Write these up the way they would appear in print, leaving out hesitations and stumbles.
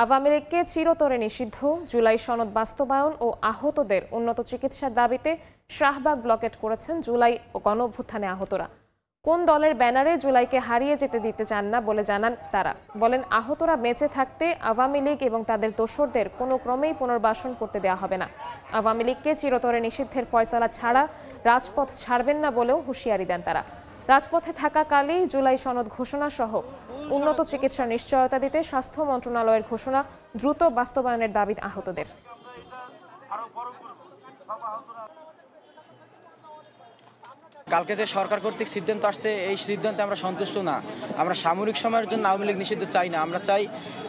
আওয়ামী লীগকে চিরতরে নিষিদ্ধ, জুলাই সনদ বাস্তবায়ন ও আহতদের উন্নত চিকিৎসার দাবিতে শাহবাগ ব্লকেট করেছেন জুলাই ও গণঅভ্যুত্থানে আহতরা। কোন দলের ব্যানারে জুলাইকে হারিয়ে যেতে দিতে চান না বলে জানান তারা। বলেন, আহতরা বেঁচে থাকতে আওয়ামী লীগ এবং তাদের দোসরদের কোনো ক্রমেই পুনর্বাসন করতে দেওয়া হবে না। আওয়ামী লীগকে চিরতরে নিষিদ্ধের ফয়সালা ছাড়া রাজপথ ছাড়বেন না বলেও হুঁশিয়ারি দেন তারা। রাজপথে থাকাকালেই জুলাই সনদ ঘোষণা সহ উন্নত চিকিৎসার নিশ্চয়তা দিতে স্বাস্থ্য মন্ত্রণালয়ের ঘোষণা দ্রুত বাস্তবায়নের দাবি আহতদের। কালকে যে সরকার কর্তৃক সিদ্ধান্ত আসছে, এই সিদ্ধান্তে আমরা সন্তুষ্ট না। আমরা সামরিক সময়ের জন্য আওয়ামী লীগ নিষিদ্ধ চাই না। আমরা চাই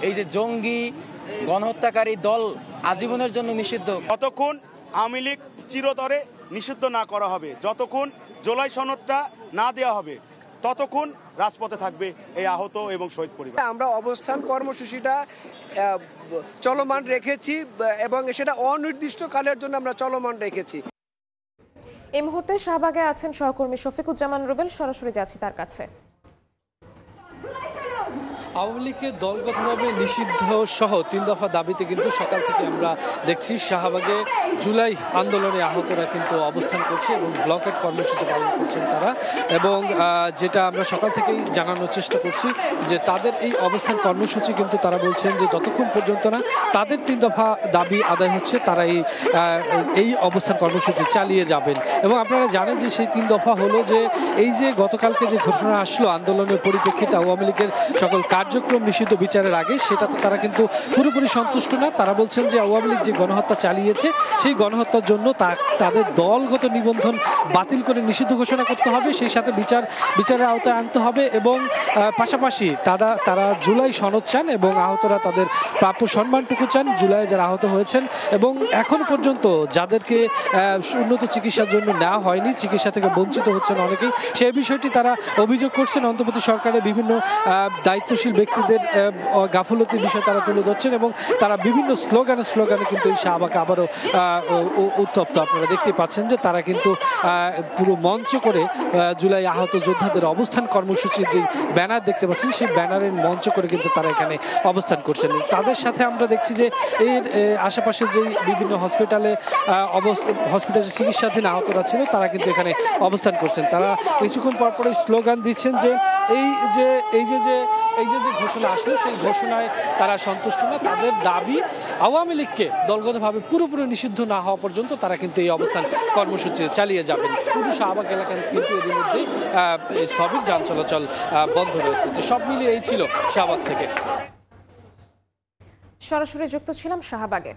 এই যে জঙ্গি গণহত্যাকারী দল আজীবনের জন্য নিষিদ্ধ। যতক্ষণ আওয়ামী লীগ চিরতরে নিষিদ্ধ না করা হবে, যতক্ষণ জুলাই সনদটা না দেওয়া হবে, ততক্ষণ রাজপথে থাকবে এই আহত এবং শহীদ পরিবার। আমরা অবস্থান কর্মসূচিটা চলমান রেখেছি এবং সেটা অনির্দিষ্টকালের জন্য আমরা চলমান রেখেছি। এই মুহূর্তে শাহবাগে আছেন সহকর্মী শফিকুজ্জামান রুবেল, সরাসরি যাচ্ছি তার কাছে। আওয়ামী লীগের দলগতভাবে নিষিদ্ধ সহ 3 দফা দাবিতে কিন্তু সকাল থেকে আমরা দেখছি শাহবাগে জুলাই আন্দোলনে আহতরা কিন্তু অবস্থান করছে এবং ব্লকেট কর্মসূচি পালন করছেন তারা। এবং যেটা আমরা সকাল থেকেই জানানোর চেষ্টা করছি যে তাদের এই অবস্থান কর্মসূচি কিন্তু তারা বলছেন যে যতক্ষণ পর্যন্ত না তাদের 3 দফা দাবি আদায় হচ্ছে তারা এই অবস্থান কর্মসূচি চালিয়ে যাবেন। এবং আপনারা জানেন যে সেই 3 দফা হলো যে এই যে গতকালকে যে ঘোষণা আসলো আন্দোলনের পরিপ্রেক্ষিতে আওয়ামী লীগের সকল কার্যক্রম নিষিদ্ধ বিচারের আগে, সেটাতে তারা কিন্তু পুরোপুরি সন্তুষ্ট না। তারা বলছেন যে আওয়ামী লীগ যে গণহত্যা চালিয়েছে সেই গণহত্যার জন্য তাদের দলগত নিবন্ধন বাতিল করে নিষিদ্ধ ঘোষণা করতে হবে, সেই সাথে বিচারের আওতায় আনতে হবে এবং পাশাপাশি তারা জুলাই সনদ চান এবং আহতরা তাদের প্রাপ্য সম্মানটুকু চান। জুলাই যারা আহত হয়েছেন এবং এখন পর্যন্ত যাদেরকে উন্নত চিকিৎসার জন্য নেওয়া হয়নি, চিকিৎসা থেকে বঞ্চিত হচ্ছেন অনেকেই, সেই বিষয়টি তারা অভিযোগ করছেন। অন্তর্বর্তী সরকারের বিভিন্ন দায়িত্বশীল ব্যক্তিদের গাফলতির বিষয় তারা তুলে ধরছেন এবং তারা বিভিন্ন স্লোগানে কিন্তু এই শাহবাগ আবারও উত্তপ্ত। আপনারা দেখতে পাচ্ছেন যে তারা কিন্তু পুরো মঞ্চ করে জুলাই আহত যোদ্ধাদের অবস্থান কর্মসূচির যে ব্যানার দেখতে পাচ্ছেন সেই ব্যানারের মঞ্চ করে কিন্তু তারা এখানে অবস্থান করছেন। তাদের সাথে আমরা দেখছি যে এর আশেপাশে যে বিভিন্ন হসপিটালে চিকিৎসাধীন আহতরা ছিল তারা কিন্তু এখানে অবস্থান করছেন। তারা কিছুক্ষণ পরপরই স্লোগান দিচ্ছেন যে এই যে ঘোষণা আসলো সেই ঘোষণায় তারা সন্তুষ্ট না। তাদের দাবি আওয়ামী লীগকে দলগতভাবে পুরোপুরি নিষিদ্ধ না হওয়া পর্যন্ত তারা কিন্তু এই অবস্থান কর্মসূচি চালিয়ে যাবেন। পুরো শাহবাগ এলাকা কিন্তু এর মধ্যেই স্থবির, যান চলাচল বন্ধ রয়েছে। সব মিলিয়ে এই ছিল শাহবাগ থেকে। সরাসরি যুক্ত ছিলাম শাহবাগে।